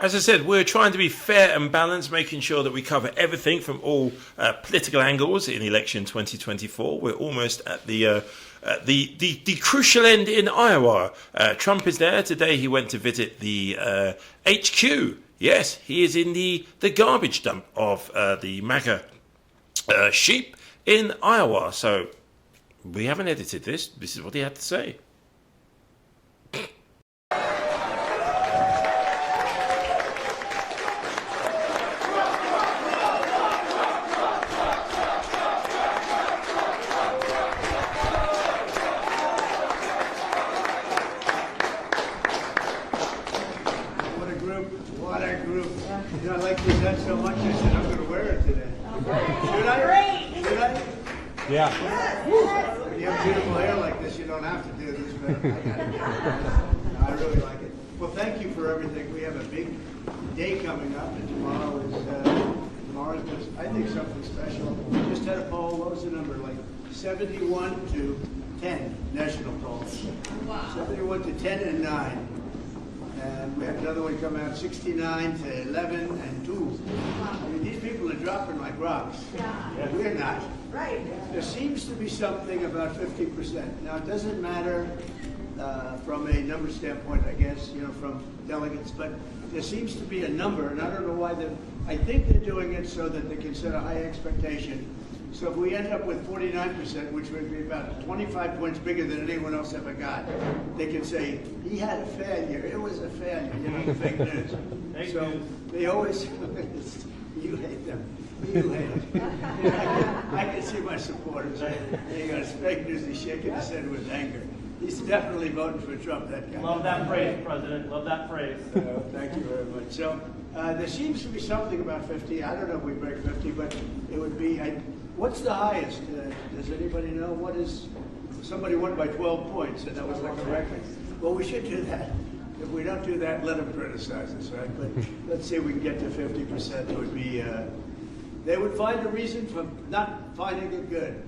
As I said, we're trying to be fair and balanced, making sure that we cover everything from all political angles in election 2024. We're almost at the crucial end in Iowa. Trump is there today. He went to visit the HQ. Yes, he is in the garbage dump of the MAGA sheep in Iowa. So we haven't edited this. This is what he had to say. Yeah. When you have beautiful hair like this, you don't have to do this, but I really like it. Well, thank you for everything. We have a big day coming up, and tomorrow is just, I think, something special. We just had a poll. What was the number? Like 71 to 10 national polls. Wow. 71 to 10 and 9. And we had another one come out, 69 to 11 and 2. I mean, these people are dropping like rocks. Yeah. We're not. Right. There seems to be something about 50%. Now, it doesn't matter from a number standpoint, I guess, from delegates, but there seems to be a number, and I don't know why I think they're doing it so that they can set a high expectation. So if we end up with 49%, which would be about 25 points bigger than anyone else ever got, they can say, he had a failure. It was a failure. Fake news. So they always, you hate them. You hate them. I can see my supporters. He goes, fake news. He's shaking his head with anger. He's definitely voting for Trump, that guy. Love that phrase, President. Love that phrase. Thank you very much. So there seems to be something about 50. I don't know if we break 50, but it would be... What's the highest? Does anybody know? What is... Somebody won by 12 points, and that was like a record. Well, we should do that. If we don't do that, let them criticize us, right? But let's say we can get to 50%. It would be... they would find a reason for not finding it good.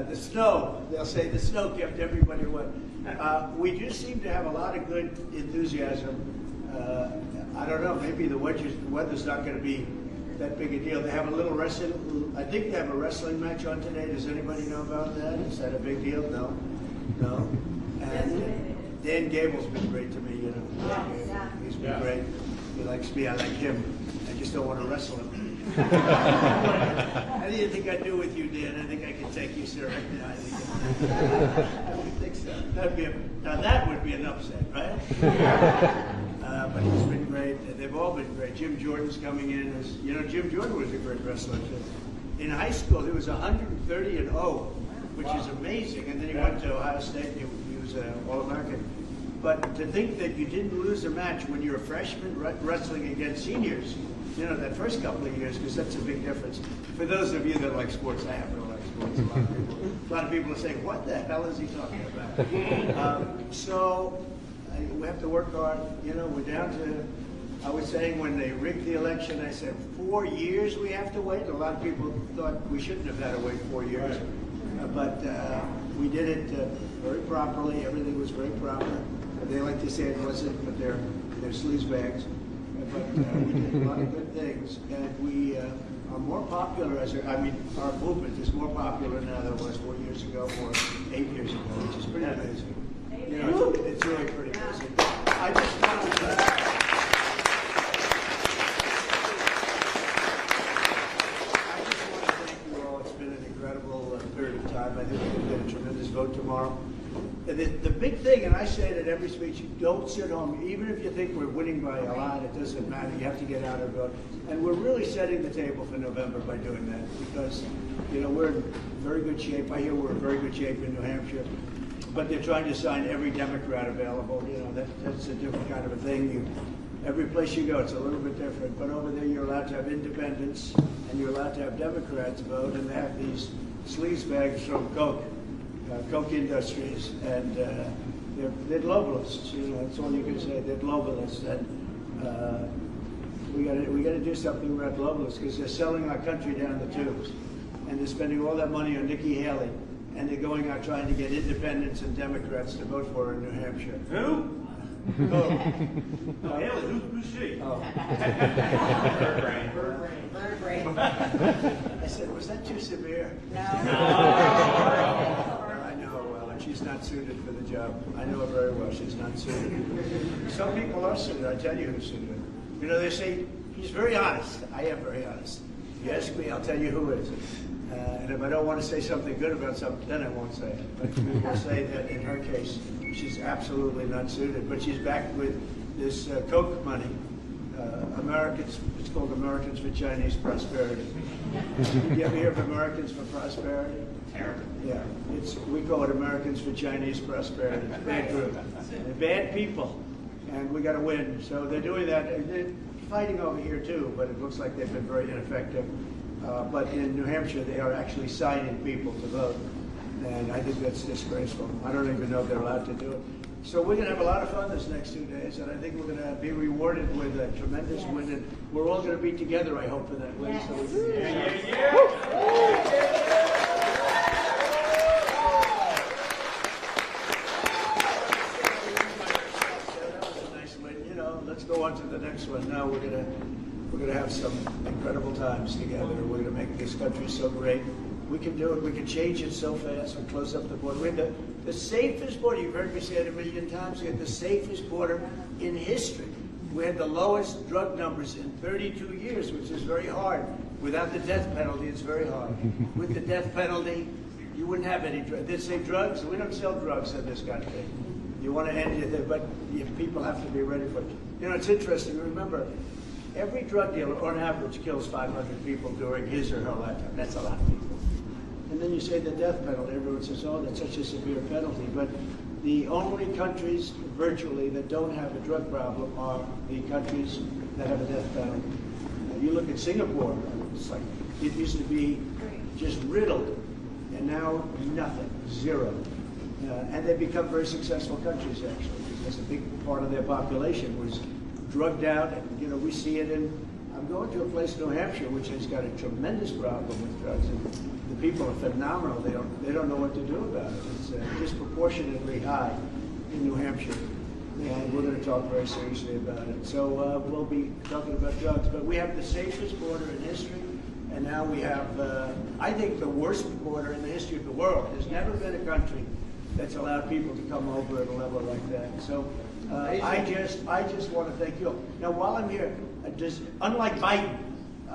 The snow. They'll say the snow kept everybody away. We do seem to have a lot of good enthusiasm. I don't know. Maybe the weather's not going to be that big a deal. They have a little wrestling. I think they have a wrestling match on today. Does anybody know about that? Is that a big deal? No. And Dan Gable's been great to me. He's been great. He likes me. I like him. I just don't want to wrestle him. How do you think I do with you, Dan? I think I can take you, sir. I would think so. Now that would be an upset, right? But he's been great. They've all been great. Jim Jordan's coming in. Jim Jordan was a great wrestler. In high school, he was 130-0, which is amazing. And then he went to Ohio State. He was an All-American. But to think that you didn't lose a match when you're a freshman wrestling against seniors, that first couple of years, because that's a big difference. For those of you that like sports, I happen to like sports. A lot of people are saying, what the hell is he talking about? So we have to work hard. We're down to, I was saying when they rigged the election, I said 4 years we have to wait. A lot of people thought we shouldn't have had to wait 4 years. But we did it very properly. Everything was very proper. They like to say it wasn't, but they're sleaze bags. But we did a lot of good things, and we are more popular our movement is more popular now than it was 4 years ago or 8 years ago, which is pretty amazing. It's really pretty amazing. I just want to thank you all. It's been an incredible period of time. I think we're going to get a tremendous vote tomorrow. The big thing, and I say it at every speech, you don't sit home. Even if you think we're winning by a lot, it doesn't matter. You have to get out and vote. And we're really setting the table for November by doing that because, we're in very good shape. I hear we're in very good shape in New Hampshire. But they're trying to sign every Democrat available. That's a different kind of a thing. Every place you go, it's a little bit different. But over there, you're allowed to have independents, and you're allowed to have Democrats vote, and they have these sleaze bags from Coke Industries, and they're globalists. That's all you can say. They're globalists, and we got to do something about globalists because they're selling our country down the tubes, and they're spending all that money on Nikki Haley, and they're going out trying to get independents and Democrats to vote for her in New Hampshire. Who? No, Haley, who's she? Oh. Bird brain. I said, was that too severe? No. I know her well, and she's not suited for the job. I know her very well. She's not suited. Some people are suited. I tell you who's suited. You know, they say he's very honest. I am very honest. If you ask me, I'll tell you who is. And if I don't want to say something good about something, then I won't say it. But we will say that in her case, she's absolutely not suited. But she's back with this Coke money. Americans, it's called Americans for Chinese Prosperity. Did you ever hear of Americans for Prosperity? Yeah, we call it Americans for Chinese Prosperity. It's a bad group. They're bad people, and we got to win. So they're doing that. They're fighting over here too, but it looks like they've been very ineffective. But in New Hampshire, they are actually signing people to vote, and I think that's disgraceful. I don't even know if they're allowed to do it. So we're going to have a lot of fun this next 2 days, and I think we're going to be rewarded with a tremendous win, and we're all going to be together, I hope, for that win. Yes. So we can that was a nice win. You know, let's go on to the next one. Now we're going to have some incredible times together. We're going to make this country so great. We can do it. We can change it so fast. We close up the border. We have the safest border. You've heard me say it a million times. We had the safest border in history. We had the lowest drug numbers in 32 years, which is very hard. Without the death penalty, it's very hard. With the death penalty, you wouldn't have any drugs. They say drugs. We don't sell drugs in this country. You want to end it, but people have to be ready for it. You know, it's interesting. Remember, every drug dealer, on average, kills 500 people during his or her lifetime. That's a lot of people. And then you say the death penalty. Everyone says, oh, that's such a severe penalty. But the only countries, virtually, that don't have a drug problem are the countries that have a death penalty. Now, you look at Singapore, it's like it used to be just riddled, and now nothing, zero. And they've become very successful countries, actually, because a big part of their population was drugged out. And, you know, we see it in, I'm going to a place in New Hampshire which has got a tremendous problem with drugs. And the people are phenomenal. They don't know what to do about it. It's disproportionately high in New Hampshire, and we're going to talk very seriously about it. So we'll be talking about drugs, but we have the safest border in history, and now we have, I think, the worst border in the history of the world. There's never been a country that's allowed people to come over at a level like that. So I just want to thank you. Now, while I'm here, unlike Biden.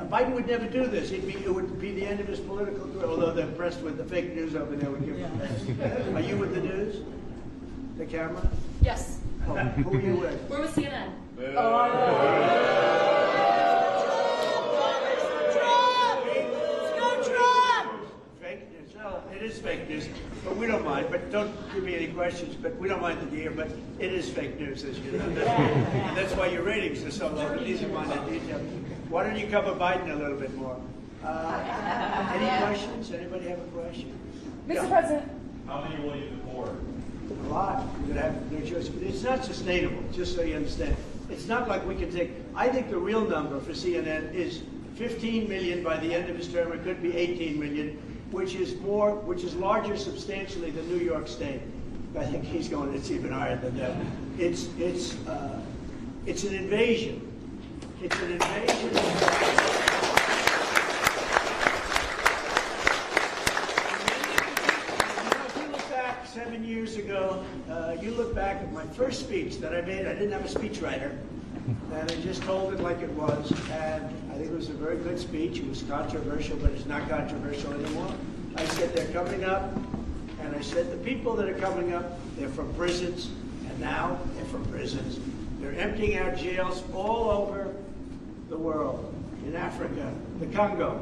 Biden would never do this. It would be the end of his political career, although they're impressed with the fake news over there. Would give him pass. Are you with the news? The camera? Yes. Oh, who are you with? We're with CNN. Fake news. Well, it is fake news, but we don't mind. But don't give me any questions. But we don't mind the year. But it is fake news, as you know. That's why your ratings are so low. But these are mine in detail. Why don't you cover Biden a little bit more? Any questions? Anybody have a question? Mr. President. How many will you deport? A lot. We're going to have no choice. It's not sustainable, just so you understand. It's not like we can take, I think the real number for CNN is 15 million by the end of his term. It could be 18 million, which is larger substantially than New York State. I think he's going, it's even higher than that. It's an invasion. It's an invasion. If you look back 7 years ago, you look back at my first speech that I made. I didn't have a speechwriter, and I just told it like it was. And I think it was a very good speech. It was controversial, but it's not controversial anymore. I said they're coming up, and I said the people that are coming up, they're from prisons, and now they're from prisons. They're emptying out jails all over the world. In Africa, the Congo,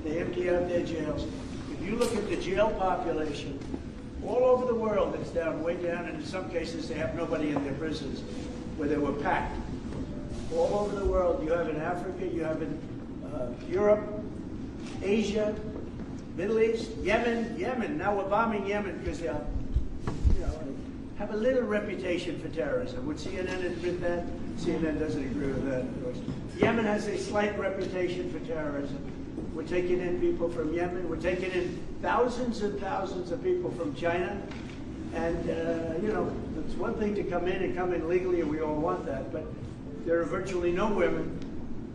they empty out their jails. If you look at the jail population, all over the world, it's down, way down, and in some cases they have nobody in their prisons where they were packed. All over the world, you have in Africa, you have in Europe, Asia, Middle East, Yemen. Now we're bombing Yemen because they are, have a little reputation for terrorism. Would CNN admit that? CNN doesn't agree with that, of course. Yemen has a slight reputation for terrorism. We're taking in people from Yemen. We're taking in thousands and thousands of people from China. And, you know, it's one thing to come in and come in legally, and we all want that, but there are virtually no women,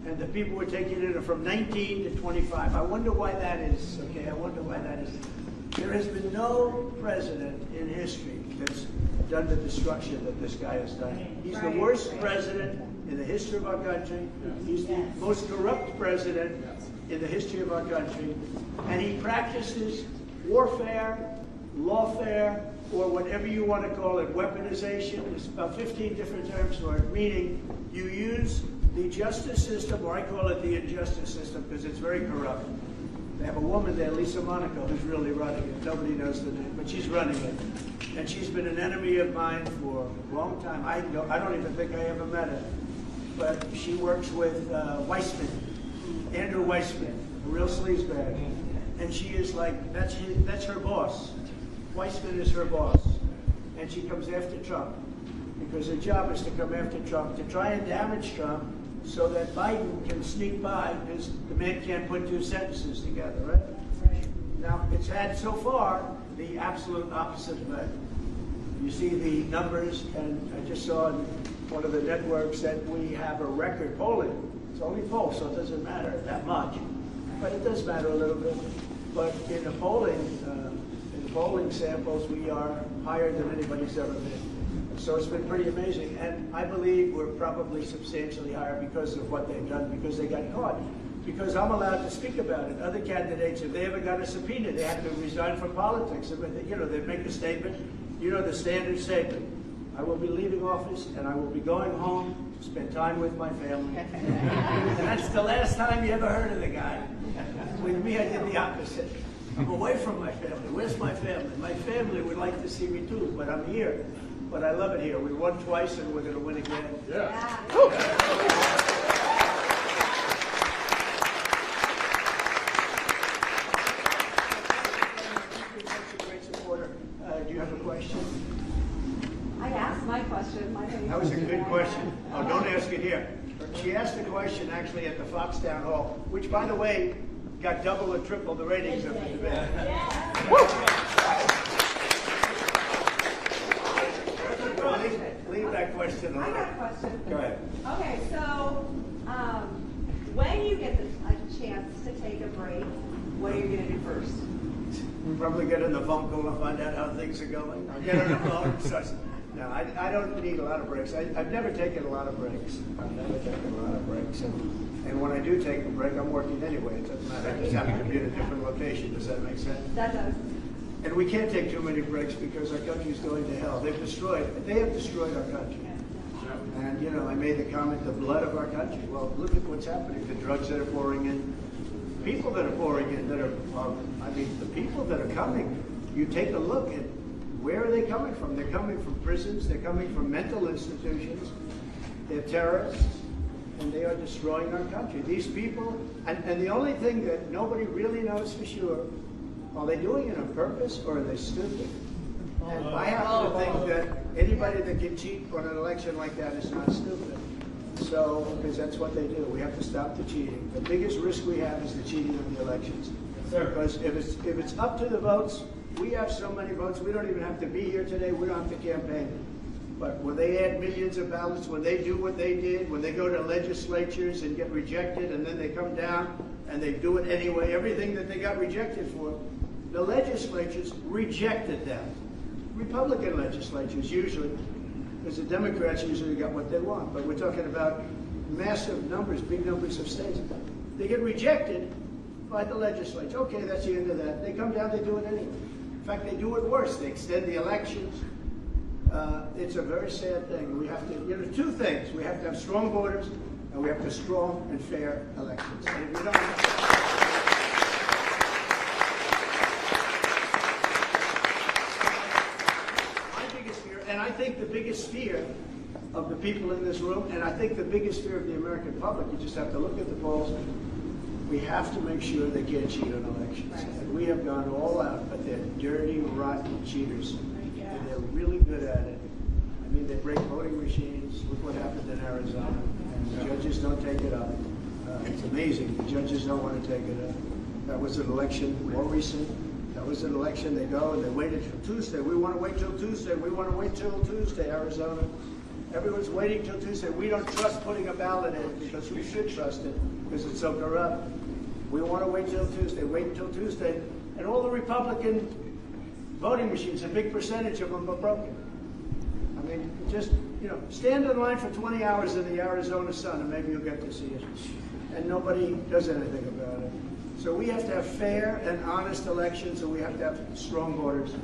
and the people we're taking in are from 19 to 25. I wonder why that is, okay? I wonder why that is. There has been no president in history that's done the destruction that this guy has done. He's the worst president in the history of our country. He's the most corrupt president in the history of our country. And he practices warfare, lawfare, or whatever you want to call it, weaponization. There's about 15 different terms for it, meaning you use the justice system, or I call it the injustice system because it's very corrupt. They have a woman there, Lisa Monaco, who's really running it. Nobody knows the name, but she's running it. And she's been an enemy of mine for a long time. I don't even think I ever met her. But she works with Weissman, Andrew Weissman, a real sleazebag. And she is like, that's her boss. Weissman is her boss. And she comes after Trump. Because her job is to come after Trump, to try and damage Trump, so that Biden can sneak by, because the man can't put two sentences together, right? Now, it's had so far the absolute opposite effect. You see the numbers, and I just saw on one of the networks that we have a record polling. It's only polls, so it doesn't matter that much, but it does matter a little bit. But in the polling samples, we are higher than anybody's ever been. So it's been pretty amazing, and I believe we're probably substantially higher because of what they've done, because they got caught. Because I'm allowed to speak about it. Other candidates, if they ever got a subpoena, they have to resign from politics. You know, they make a statement, you know, the standard statement. I will be leaving office, and I will be going home to spend time with my family. And that's the last time you ever heard of the guy. With me, I did the opposite. I'm away from my family. Where's my family? My family would like to see me too, but I'm here. But I love it here. We won twice, and we're going to win again. Yeah. Such a great supporter. Do you have a question? I asked my question. That was a good question. Oh, don't ask it here. She asked a question actually at the Fox Town Hall, which, by the way, got double or triple the ratings of the debate. Leave that question alone. I got a question. Go ahead. Okay, so when you get a chance to take a break, what are you going to do first? We'll probably get in the phone call and find out how things are going. I'll get on the phone. No, I don't need a lot of breaks. I've never taken a lot of breaks. I've never taken a lot of breaks. And when I do take a break, I'm working anyway. It doesn't matter. I just happen to be in a different location. Does that make sense? That does. And we can't take too many breaks because our country's going to hell. They have destroyed our country. And, you know, I made the comment, the blood of our country. Well, look at what's happening. The drugs that are pouring in, people that are pouring in, the people that are coming, you take a look at where are they coming from? They're coming from prisons. They're coming from mental institutions. They're terrorists. And they are destroying our country. These people, and the only thing that nobody really knows for sure, are they doing it on purpose or are they stupid? And I happen to think that anybody that can cheat on an election like that is not stupid. So, because that's what they do. We have to stop the cheating. The biggest risk we have is the cheating of the elections. Because if it's up to the votes, we have so many votes, we don't even have to be here today. We don't have to campaign. But when they add millions of ballots, when they do what they did, when they go to legislatures and get rejected, and then they come down and they do it anyway, everything that they got rejected for, the legislatures rejected them. Republican legislatures usually, because the Democrats usually got what they want. But we're talking about massive numbers, big numbers of states. They get rejected by the legislature. Okay, that's the end of that. They come down, they do it anyway. In fact, they do it worse. They extend the elections. It's a very sad thing. We have to, two things. We have to have strong borders, and we have to have strong and fair elections. And if we don't my biggest fear, and I think the biggest fear of the people in this room, and I think the biggest fear of the American public, you just have to look at the polls, we have to make sure they can't cheat on elections. Right. And we have gone all out, but they're dirty, rotten cheaters. And they're really good at it. I mean, they break voting machines. Look what happened in Arizona. And the judges don't take it up. It's amazing. The judges don't want to take it up. That was an election more recent That was an election. They go and they waited till Tuesday. We want to wait till Tuesday. We want to wait till Tuesday, Arizona. Everyone's waiting till Tuesday. We don't trust putting a ballot in because we should trust it because it's so corrupt. We want to wait till Tuesday. Wait until Tuesday. And all the Republican voting machines, a big percentage of them are broken. I mean, just, stand in line for 20 hours in the Arizona sun and maybe you'll get to see it. And nobody does anything about it. So we have to have fair and honest elections, and we have to have strong borders.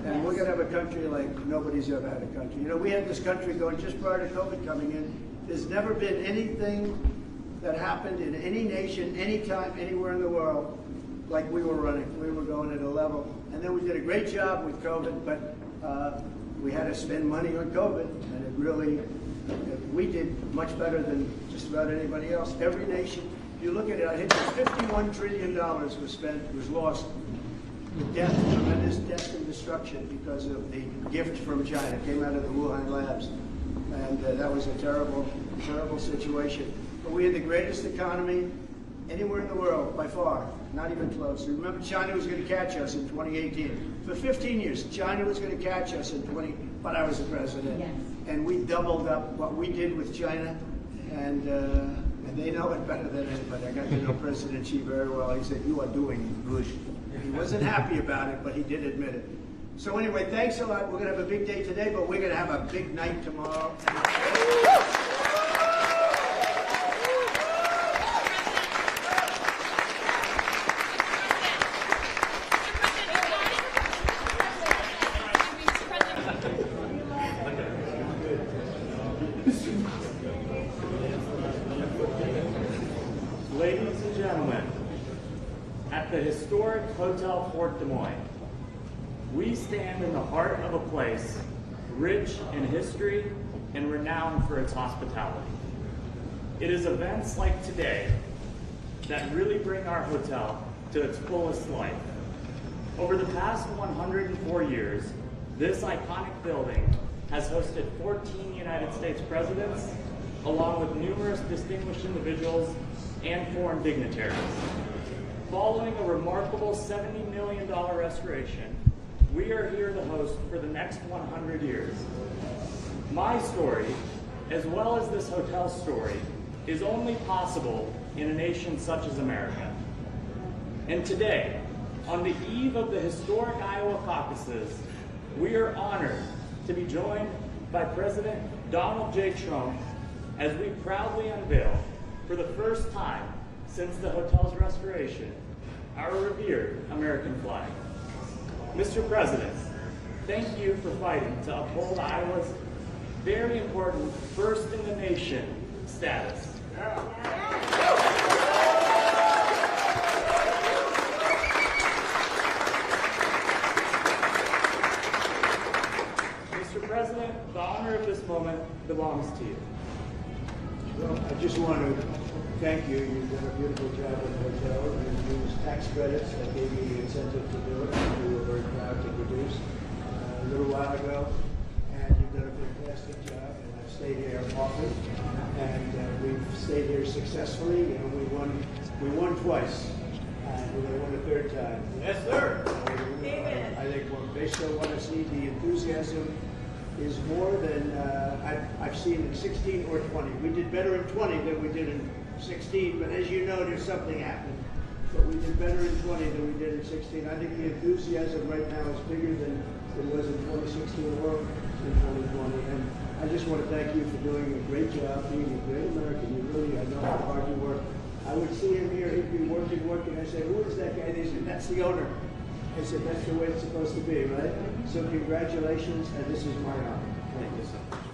And we're going to have a country like nobody's ever had a country. We had this country going just prior to COVID coming in. There's never been anything that happened in any nation, anytime, anywhere in the world like we were running. We were going at a level. And then we did a great job with COVID, but we had to spend money on COVID, and it really, we did much better than just about anybody else. Every nation, if you look at it, I think $51 trillion was lost. Death, tremendous death and destruction because of the gift from China. It came out of the Wuhan labs. And that was a terrible, terrible situation. But we had the greatest economy anywhere in the world, by far, not even close. Remember, China was going to catch us in 2018. For 15 years, China was going to catch us in but I was the president. Yes. And we doubled up what we did with China, and they know it better than anybody. I got to know President Xi very well. He said, "You are doing good." He wasn't happy about it, but he did admit it. So anyway, thanks a lot. We're going to have a big day today, but we're going to have a big night tomorrow. Ladies and gentlemen, at the historic Hotel Fort Des Moines, we stand in the heart of a place rich in history and renowned for its hospitality. It is events like today that really bring our hotel to its fullest life. Over the past 104 years, this iconic building has hosted 14 United States presidents, along with numerous distinguished individuals and foreign dignitaries. Following a remarkable $70 million restoration, we are here to host for the next 100 years. My story, as well as this hotel's story, is only possible in a nation such as America. And today, on the eve of the historic Iowa caucuses, we are honored to be joined by President Donald J. Trump as we proudly unveil, for the first time since the hotel's restoration, our revered American flag. Mr. President, thank you for fighting to uphold Iowa's very important first in the nation status. Mr. President, the honor of this moment belongs to you. Well, I just want to thank you. You've done a beautiful job at the hotel. You used tax credits that gave you the incentive to do it, and we were very proud to produce a little while ago. And you've done a fantastic job, and I've stayed here often, and we've stayed here successfully. We won twice, and we won a third time. Yes, sir. I think they still want to see the enthusiasm is more than I've seen in 16 or 20. We did better in 20 than we did in 16, but as you know, there's something happened. But we did better in 20 than we did in 16. I think the enthusiasm right now is bigger than it was in 2016 or in 2020. And I just want to thank you for doing a great job, being a great American. You really, I know how hard you work. I would see him here, he'd be working. I said, "Who is that guy?" They said, "That's the owner." I said, "That's the way it's supposed to be, right?" So congratulations, and this is my honor. Thank you so much.